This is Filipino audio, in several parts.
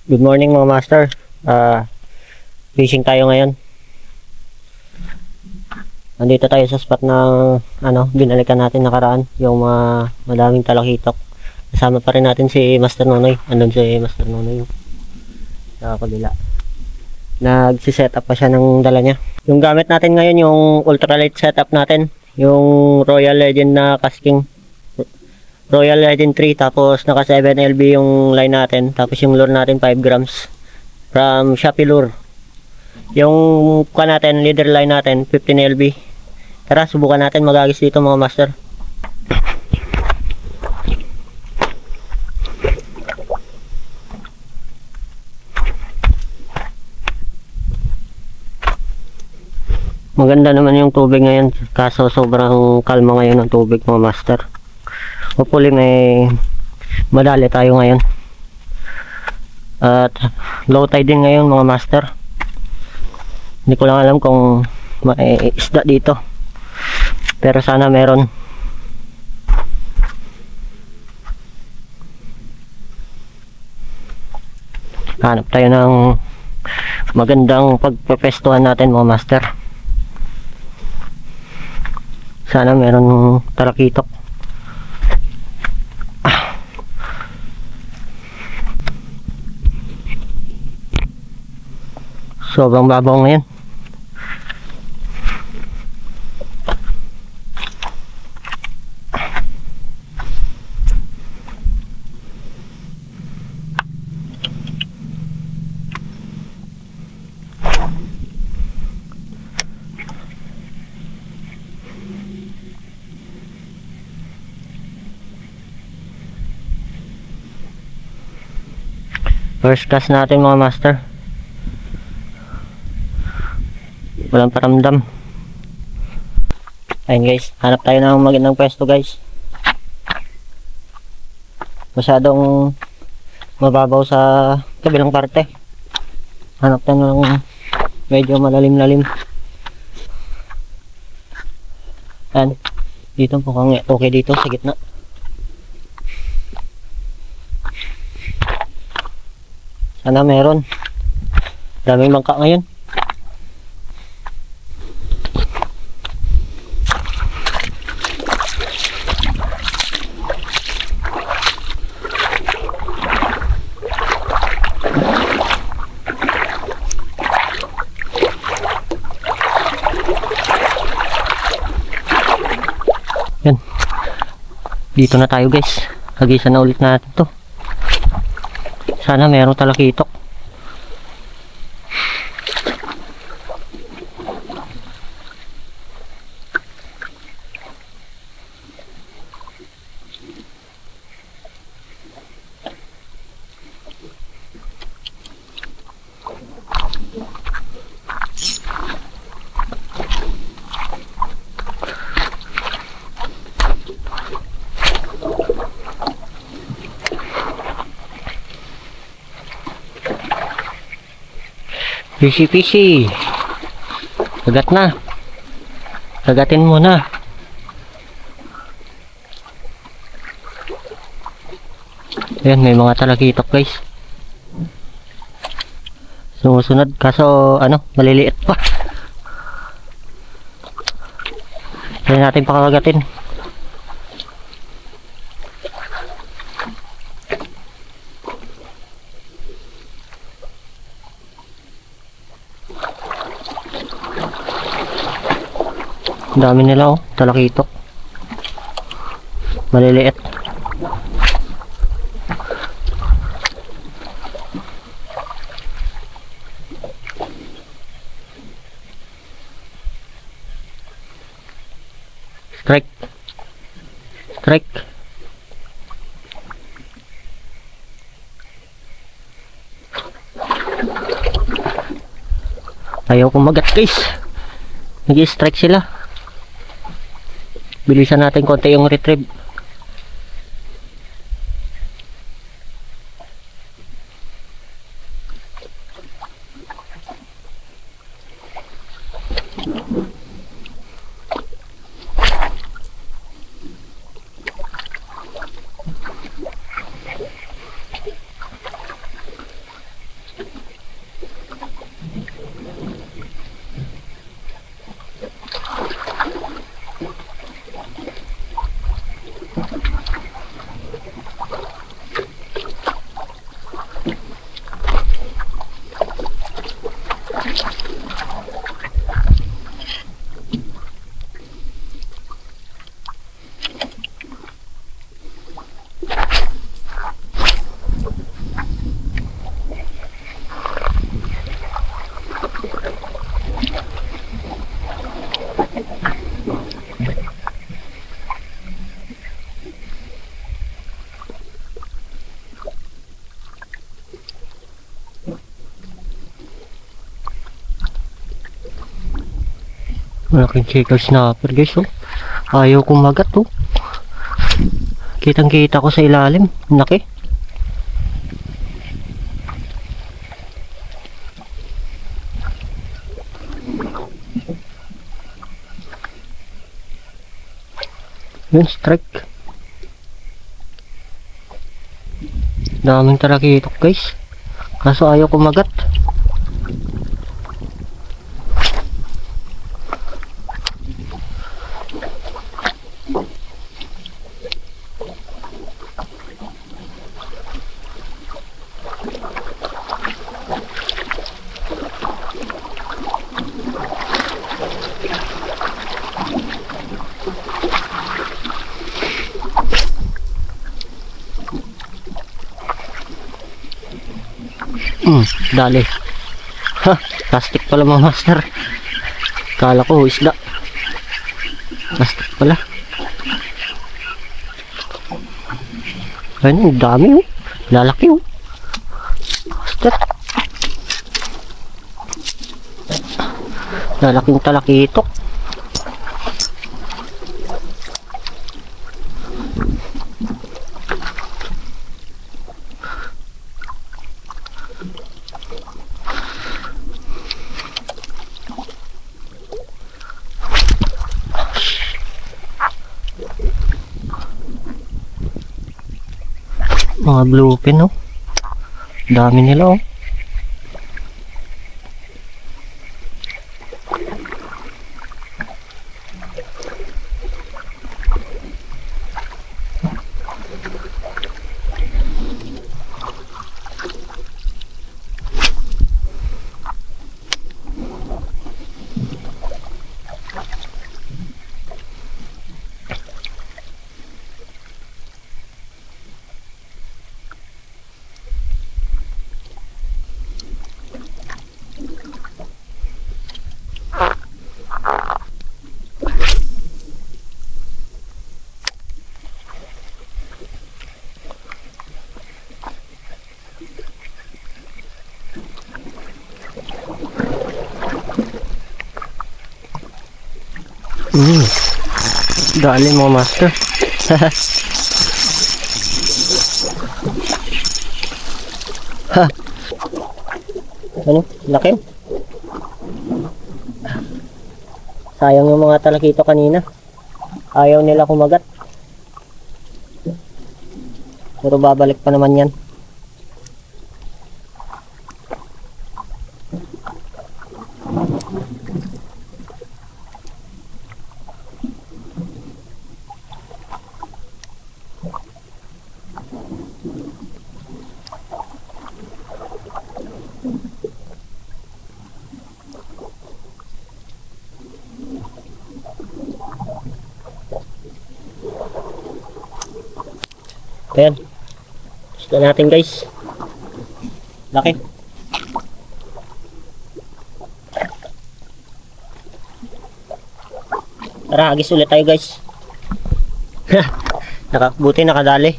Good morning mga master. Fishing tayo ngayon. Nandito tayo sa spot na binalikan natin nakaraan, yung madaming talakitok. Kasama pa rin natin si Master Nonoy. Andun si Master Nonoy sa kabila. Nagsi-set up pa siya ng dala niya. Yung gamit natin ngayon, yung ultralight setup natin, yung Royal Legend na casking. Royal Legend 3, tapos naka 7 LB yung line natin, tapos yung lure natin 5 grams from Shopee Lure. Yung kuha natin, leader line natin 15 LB. Tara, subukan natin magagis dito mga master. Maganda naman yung tubig ngayon, kaso sobrang kalma ngayon ng tubig mga master. Hopefully may madali tayo ngayon. At low tide din ngayon mga master. Hindi ko lang alam kung may isda dito, pero sana meron. Hanap tayo ng magandang pagpepestuhan natin mga master. Sana meron talakitok. Sobrang babaw ngayon. First cast natin mga master. Walang paramdam. Ayun guys, hanap tayo ng magandang pwesto guys. Masyadong mababaw sa kabilang parte. Hanap tayo ng medyo malalim-lalim. Ayan, dito mukhang okay dito sa gitna. Sana meron. Daming bangka ngayon. Yan. Dito na tayo guys. Hagisan na ulit natin to. Sana mayroong talakitok. Fishy. Kagat na. Kagatin mo na. Ayan, may mga talakitok guys. Sumusunod, kaso maliliit pa. Kaya natin pakakagatin. Dami nila talakitok. Maliliit. Strike. Ayaw kumagat guys. Nag-strike sila. Bilisan natin konti yung retrieve. Malaking chicken snapper guys oh. Ayaw kumagat oh. Kitang kita ko sa ilalim. Laki. Yun, strike. Daming talakitok guys. Kaso ayaw kumagat. Dali. Ha, plastic pala mga master. Kala ko isda. Plastic pala. Ayun, dami oh. Lalaki oh. Master. Lalaking talakitok. Mga bluefin oh. Dami nila oh. Dali mo master. Ha. Ano? Laki. Sayang yung mga talakito kanina. Ayaw nila kumagat. Pero babalik pa naman yan. Ayan. Gusto natin guys. Laki. Tara, agis ulit tayo guys. Buti nakadali.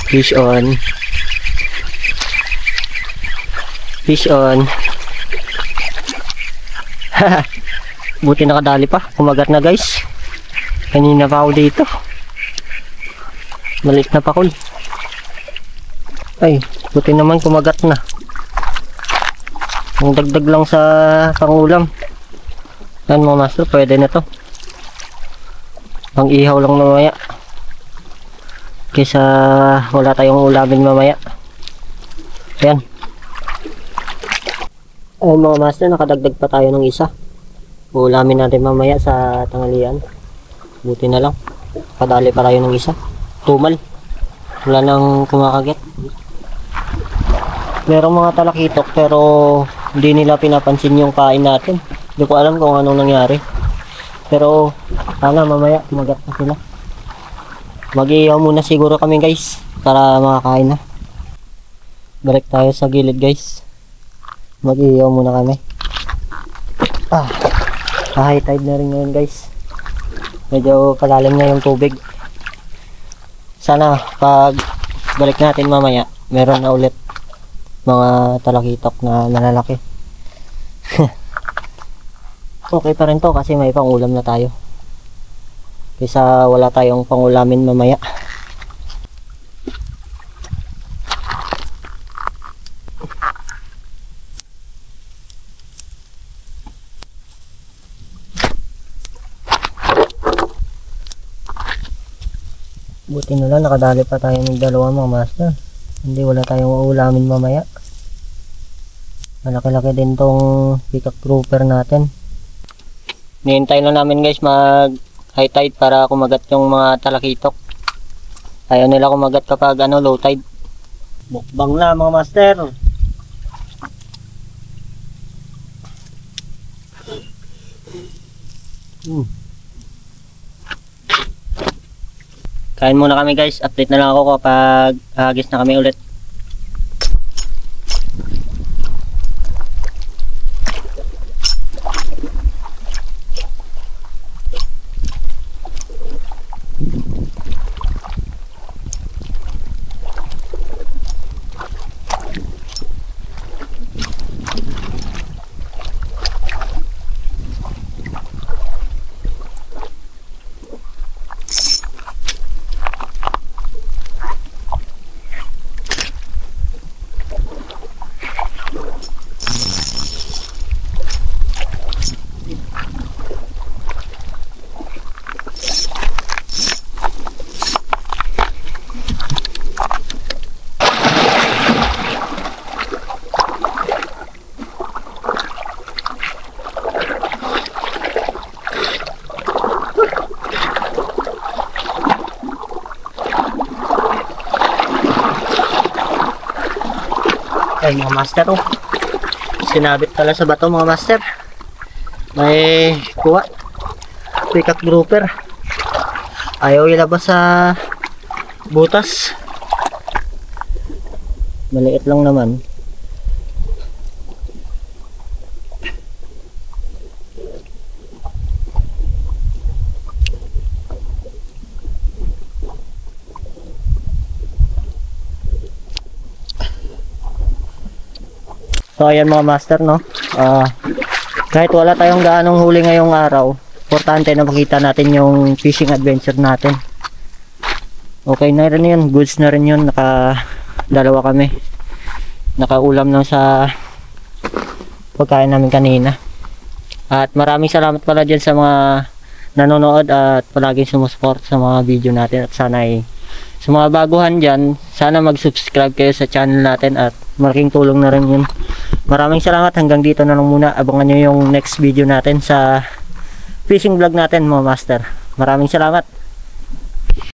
Fish on. Fish on. Buti nakadali pa. Kumagat na guys. Kanina pa ako dito. Maliit na pakul. Ay, buti naman kumagat na. Ang dagdag lang sa pangulam. Yan mga master, pwede na to. Pang ihaw lang mamaya. Kaysa wala tayong ulamin mamaya. Ayan. Ayun mga master, nakadagdag pa tayo ng isa. Ulamin natin mamaya sa tanghalian. Buti na lang. Padali pa tayo ng isa. Tumal. Wala nang kumakagat. Merong mga talakitok pero hindi nila pinapansin yung kain natin. Hindi ko alam kung anong nangyari. Pero sana mamaya kumagat na sila. Mag-iihaw muna siguro kami guys para makakain na. Balik tayo sa gilid guys. Mag-iihaw muna kami. High tide na rin ngayon guys. Medyo palalim na yung tubig. Sana pag balik natin mamaya, meron na ulit mga talakitok na malalaki. Okay pa rin to kasi may pangulam na tayo. Kaysa wala tayong pangulamin mamaya. Buti na lang nakadali pa tayo ng dalawa mga master. Hindi wala tayong uulamin mamaya. Malaki-laki din tong peacock grouper natin. Nihintay lang namin guys mag high tide para kumagat yung mga talakitok. Ayaw nila kumagat kapag low tide. Mukbang na mga master. Kain muna kami guys. Update na lang ako kapag ahagis na kami ulit. Ay mga master, oh. Sinabit pala sa bato mga master. May kuha. Peacock grouper. Ayaw ilabas sa butas. Maliit lang naman. So ayan mga master, no, kahit wala tayong gaanong huli ngayong araw, importante na makita natin yung fishing adventure natin. Okay na rin yun, goods na rin yun, dalawa kami, nakaulam lang sa pagkain namin kanina. At maraming salamat pala dyan sa mga nanonood at palaging sumusuport sa mga video natin. At sana sa mga baguhan dyan, sana mag-subscribe kayo sa channel natin at malaking tulong na rin yun. Maraming salamat, hanggang dito na lang muna. Abangan nyo yung next video natin sa fishing vlog natin mga master. Maraming salamat.